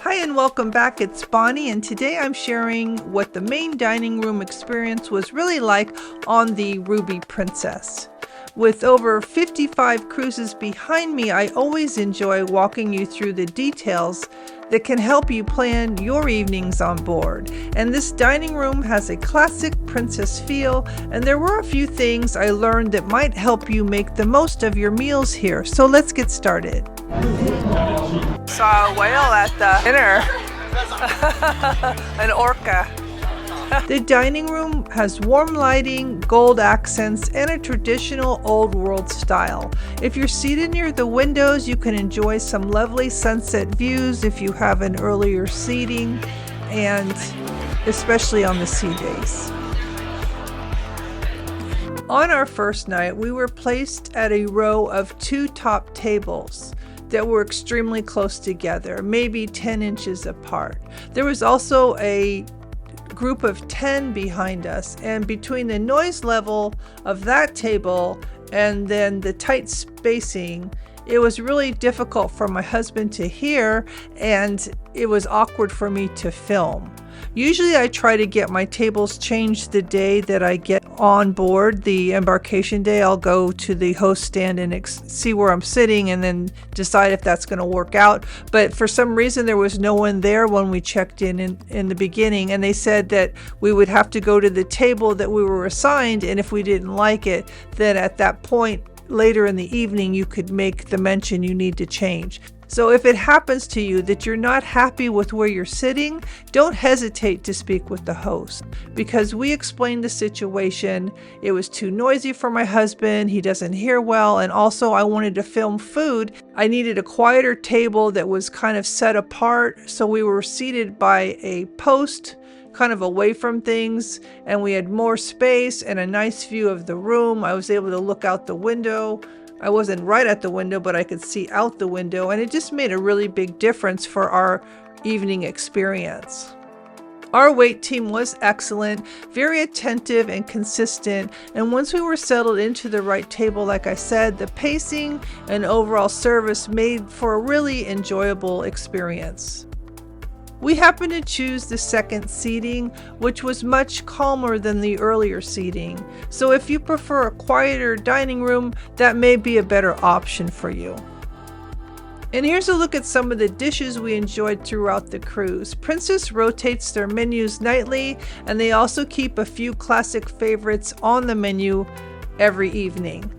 Hi and welcome back, it's Bonnie, and today I'm sharing what the main dining room experience was really like on the Ruby Princess. With over 55 cruises behind me, I always enjoy walking you through the details that can help you plan your evenings on board. And this dining room has a classic princess feel, and there were a few things I learned that might help you make the most of your meals here. So let's get started. Saw a whale at the dinner. An orca. The dining room has warm lighting, gold accents, and a traditional old world style. If you're seated near the windows, you can enjoy some lovely sunset views if you have an earlier seating, and especially on the sea days. On our first night, we were placed at a row of 2 top tables that were extremely close together, maybe 10 inches apart. There was also a group of 10 behind us, and between the noise level of that table and then the tight spacing, it was really difficult for my husband to hear, and it was awkward for me to film. Usually I try to get my tables changed the day that I get on board, the embarkation day. I'll go to the host stand and see where I'm sitting and then decide if that's going to work out. But for some reason there was no one there when we checked in the beginning, and they said that we would have to go to the table that we were assigned, and if we didn't like it, then at that point later in the evening you could make the mention you need to change. So if it happens to you that you're not happy with where you're sitting, don't hesitate to speak with the host, because we explained the situation. It was too noisy for my husband, he doesn't hear well, and also I wanted to film food. I needed a quieter table that was kind of set apart, so we were seated by a post kind of away from things, and we had more space and a nice view of the room. I was able to look out the window. I wasn't right at the window, but I could see out the window, and it just made a really big difference for our evening experience. Our wait team was excellent, very attentive and consistent, and once we were settled into the right table, like I said, the pacing and overall service made for a really enjoyable experience. We happened to choose the second seating, which was much calmer than the earlier seating. So if you prefer a quieter dining room, that may be a better option for you. And here's a look at some of the dishes we enjoyed throughout the cruise. Princess rotates their menus nightly, and they also keep a few classic favorites on the menu every evening.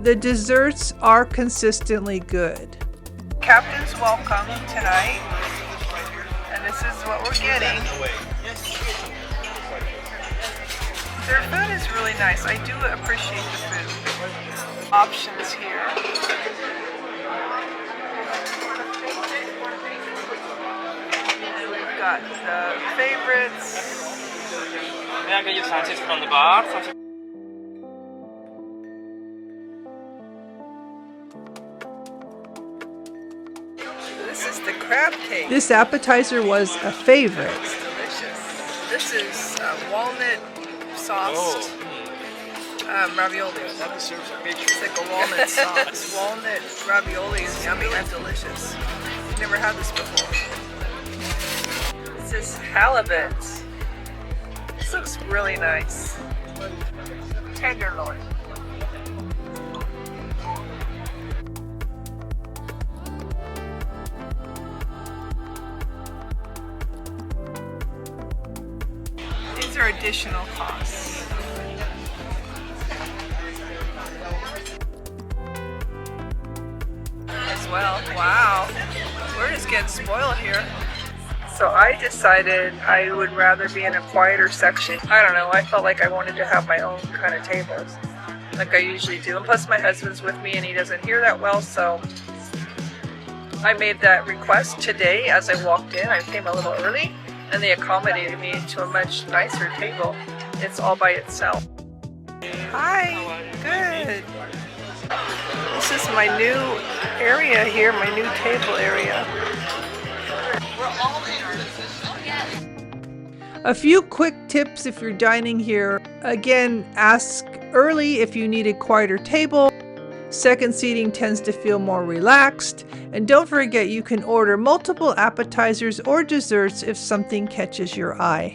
The desserts are consistently good. Captain's welcome tonight, and this is what we're getting. Their food is really nice. I do appreciate the food. Options here. And we've got the favorites. May I get you sandwiches from the bar? This is the crab cake. This appetizer was a favorite. It's delicious. This is walnut sauced ravioli. It's like a walnut sauce. Walnut ravioli is yummy and delicious. I've never had this before. This is halibut. This looks really nice. Tenderloin. These are additional costs. As well. Wow. We're just getting spoiled here. So I decided I would rather be in a quieter section. I don't know, I felt like I wanted to have my own kind of tables. like I usually do. And plus my husband's with me and he doesn't hear that well, so I made that request today as I walked in. I came a little early and they accommodated me to a much nicer table. It's all by itself. Hi, good. This is my new area here, my new table area. A few quick tips if you're dining here. Again, ask early if you need a quieter table. Second seating tends to feel more relaxed. And don't forget you can order multiple appetizers or desserts if something catches your eye.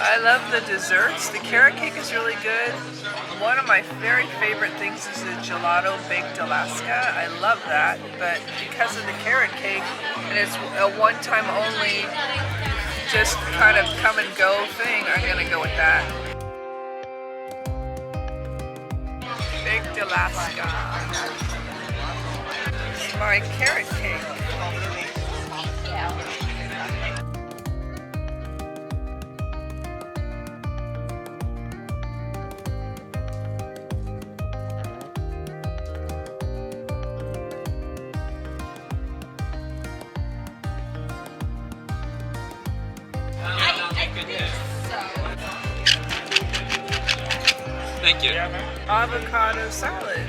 I love the desserts. The carrot cake is really good. One of my very favorite things is the Gelato baked Alaska. I love that, but because of the carrot cake, and it's a one-time only, just kind of come and go thing, I'm gonna go with that. Baked Alaska. It's my carrot cake. Thank you. Avocado salad.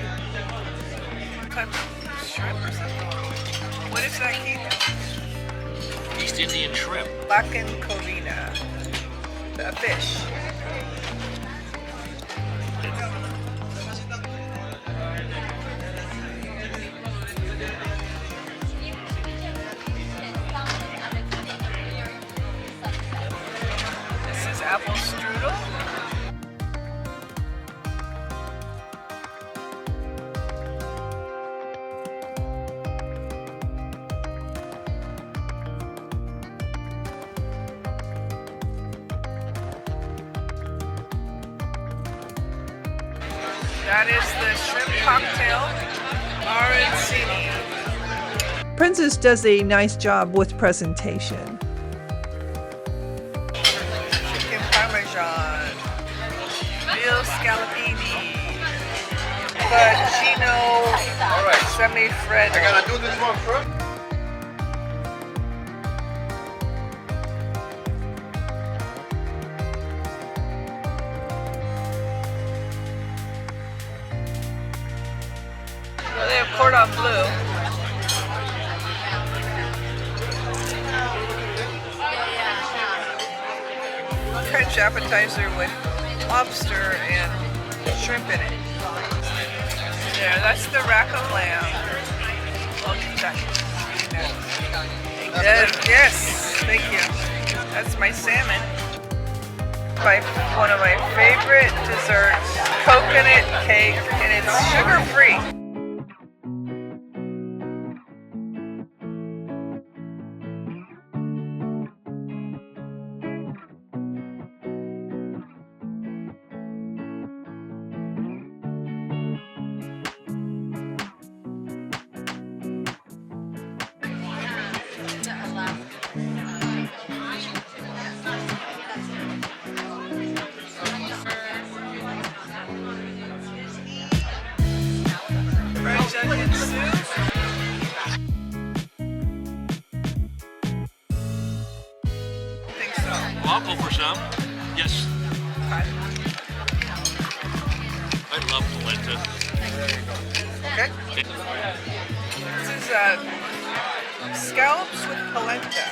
Type of shrimp or something. What is that, Keith? East Indian shrimp. Blackened covina. A fish. This is apple strudel. That is the shrimp cocktail, arancini. Princess does a nice job with presentation. Chicken parmesan, veal scallopini, bacino, semi-freddo. I gotta do this one first. They have cordon bleu. French appetizer with lobster and shrimp in it. There, that's the rack of lamb. Yes, thank you. That's my salmon. One of my favorite desserts, coconut cake, and it's sugar-free. French onion soup. I think so. Well, I'll go for some. Yes. I love polenta. Okay. This is scallops with polenta.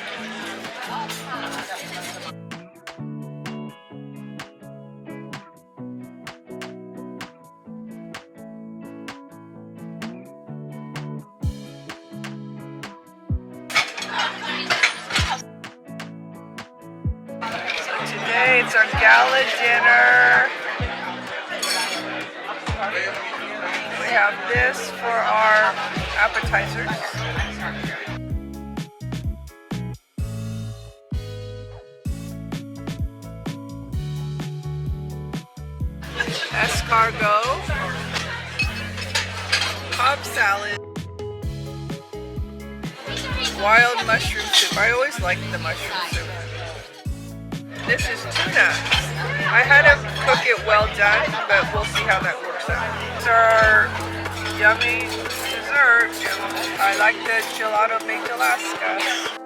Today it's our gala dinner. We have this for our appetizers. Escargot. Cobb salad. wild mushroom soup. I always liked the mushroom soup. This is tuna. I had him cook it well done, but we'll see how that works out. These are yummy dessert. I like the gelato baked Alaska.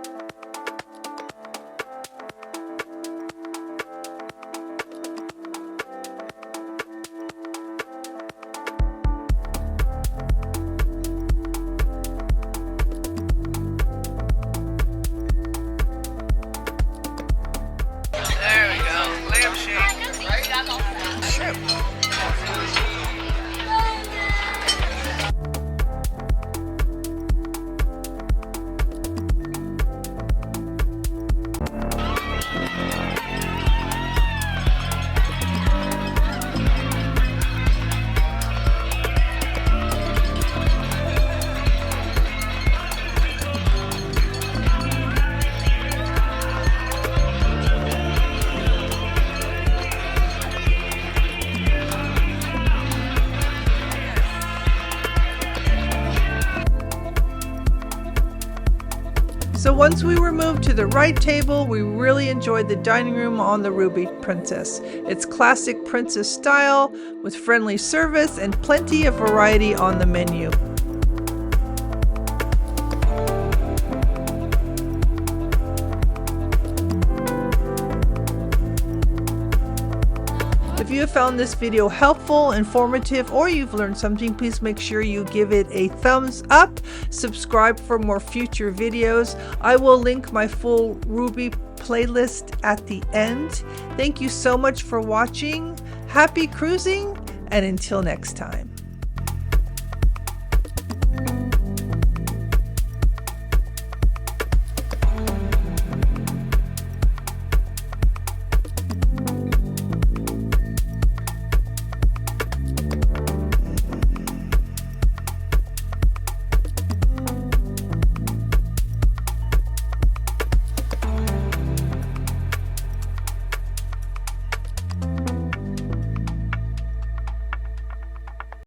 So once we were moved to the right table, we really enjoyed the dining room on the Ruby Princess. It's classic princess style with friendly service and plenty of variety on the menu. If you have found this video helpful, informative, or you've learned something, please make sure you give it a thumbs up. Subscribe for more future videos. I will link my full Ruby playlist at the end. Thank you so much for watching. Happy cruising, and until next time.